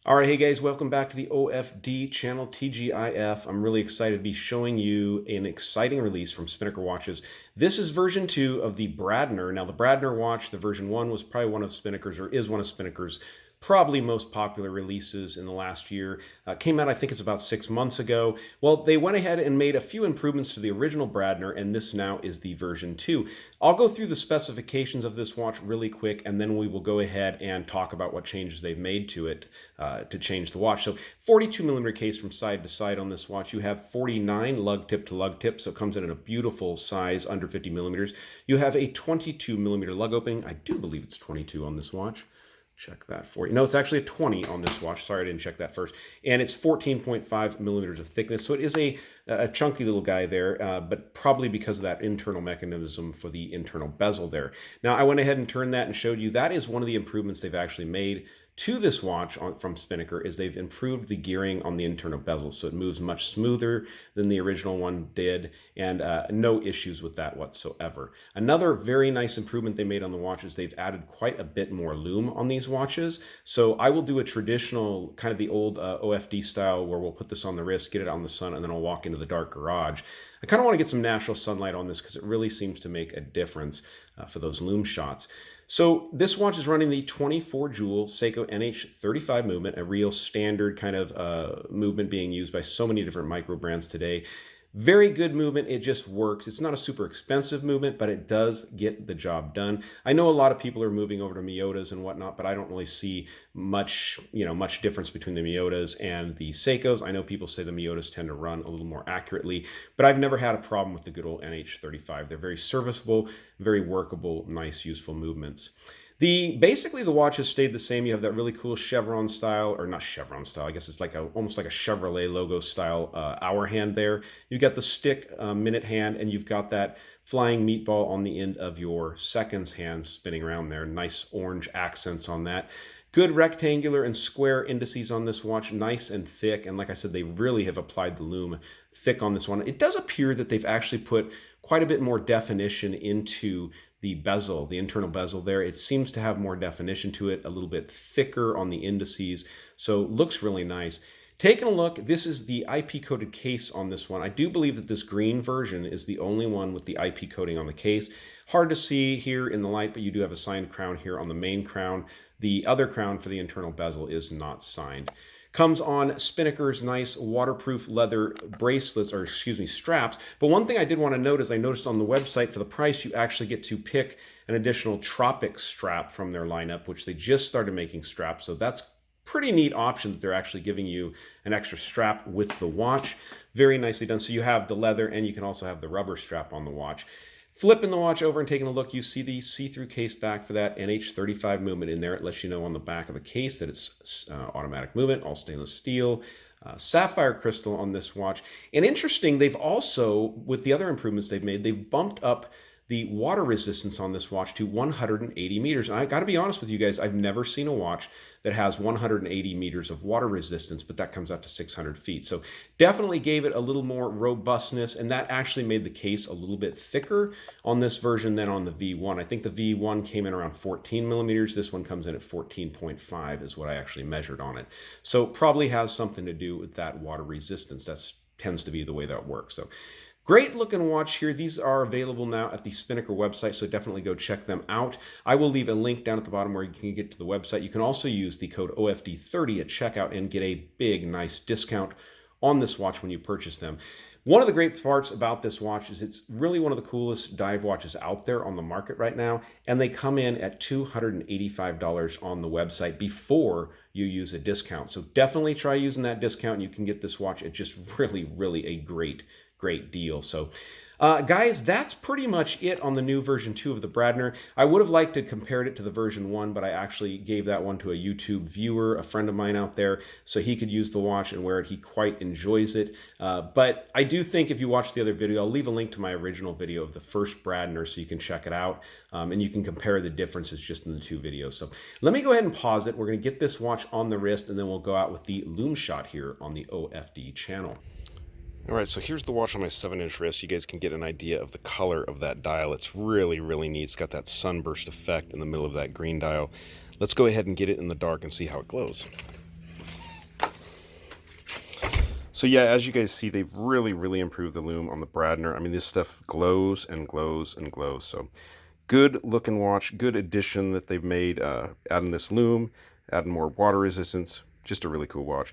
All right, hey guys, welcome back to the OFD channel, TGIF. I'm really excited to be showing you an exciting release from Spinnaker Watches. This is version 2 of the Bradner. Now, the Bradner watch, the version 1, was probably one of Spinnaker's, or is one of Spinnaker's probably most popular releases in the last year. Came out, I think it's about 6 months ago. Well, they went ahead and made a few improvements to the original Bradner, and this now is the version 2. I'll go through the specifications of this watch really quick, and then we will go ahead and talk about what changes they've made to it to change the watch. So 42 millimeter case from side to side on this watch. You have 49 lug tip to lug tip, so it comes in a beautiful size under 50 millimeters. You have a 22 millimeter lug opening. I do believe it's 22 on this watch. Check that for you. No, it's actually a 20 on this watch. Sorry, I didn't check that first. And it's 14.5 millimeters of thickness. So it is a chunky little guy there, but probably because of that internal mechanism for the internal bezel there. Now, I went ahead and turned that and showed you that is one of the improvements they've actually made to this watch from Spinnaker is they've improved the gearing on the internal bezel, so it moves much smoother than the original one did, and no issues with that whatsoever. Another very nice improvement they made on the watch is they've added quite a bit more lume on these watches. So I will do a traditional, kind of the old OFD style, where we'll put this on the wrist, get it on the sun, and then I'll walk into the dark garage. I kind of want to get some natural sunlight on this because it really seems to make a difference for those lume shots. So this watch is running the 24 jewel Seiko NH35 movement, a real standard kind of movement being used by so many different micro brands today. Very good movement. It just works. It's not a super expensive movement, but it does get the job done. I know a lot of people are moving over to Miyotas and whatnot, but I don't really see much difference between the Miyotas and the Seikos. I know people say the Miyotas tend to run a little more accurately, but I've never had a problem with the good old NH35. They're very serviceable, very workable, nice, useful movements. Basically the watch has stayed the same. You have that really cool chevron style, or not chevron style, I guess it's like almost like a Chevrolet logo style hour hand there. You've got the stick minute hand, and you've got that flying meatball on the end of your seconds hand spinning around there. Nice orange accents on that. Good rectangular and square indices on this watch, nice and thick. And like I said, they really have applied the lume thick on this one. It does appear that they've actually put quite a bit more definition into the bezel, the internal bezel there. It seems to have more definition to it, a little bit thicker on the indices. So looks really nice. Taking a look, this is the IP coated case on this one. I do believe that this green version is the only one with the IP coating on the case. Hard to see here in the light, but you do have a signed crown here on the main crown. The other crown for the internal bezel is not signed. Comes on Spinnaker's nice waterproof leather bracelets, or excuse me, straps. But one thing I did want to note is I noticed on the website for the price, you actually get to pick an additional Tropic strap from their lineup, which they just started making straps. So that's pretty neat option that they're actually giving you an extra strap with the watch. Very nicely done. So you have the leather and you can also have the rubber strap on the watch. Flipping the watch over and taking a look, you see the see-through case back for that NH35 movement in there. It lets you know on the back of the case that it's automatic movement, all stainless steel. Sapphire crystal on this watch. And interesting, they've also, with the other improvements they've made, they've bumped up the water resistance on this watch to 180 meters. And I got to be honest with you guys, I've never seen a watch that has 180 meters of water resistance, but that comes out to 600 feet. So definitely gave it a little more robustness, and that actually made the case a little bit thicker on this version than on the V1. I think the V1 came in around 14 millimeters. This one comes in at 14.5 is what I actually measured on it. So probably has something to do with that water resistance. That tends to be the way that works. So great looking watch here. These are available now at the Spinnaker website, so definitely go check them out. I will leave a link down at the bottom where you can get to the website. You can also use the code OFD30 at checkout and get a big, nice discount on this watch when you purchase them. One of the great parts about this watch is it's really one of the coolest dive watches out there on the market right now, and they come in at $285 on the website before you use a discount. So definitely try using that discount, and you can get this watch at just really a great deal. So guys, that's pretty much it on the new version 2 of the Bradner. I would have liked to compare it to the version 1, but I actually gave that one to a YouTube viewer, a friend of mine out there, so he could use the watch and wear it. He quite enjoys it. But I do think if you watch the other video, I'll leave a link to my original video of the first Bradner so you can check it out, and you can compare the differences just in the two videos. So let me go ahead and pause it. We're going to get this watch on the wrist, and then we'll go out with the lume shot here on the OFD channel. All right, so here's the watch on my 7-inch wrist. You guys can get an idea of the color of that dial. It's really neat. It's got that sunburst effect in the middle of that green dial. Let's go ahead and get it in the dark and see how it glows. So yeah, as you guys see, they've really improved the lume on the Bradner. I mean, this stuff glows and glows and glows. So good looking watch, good addition that they've made, adding this lume, adding more water resistance. Just a really cool watch.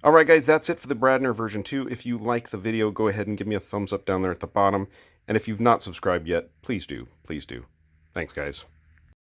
All right, guys, that's it for the Bradner version 2. If you like the video, go ahead and give me a thumbs up down there at the bottom. And if you've not subscribed yet, please do. Please do. Thanks, guys.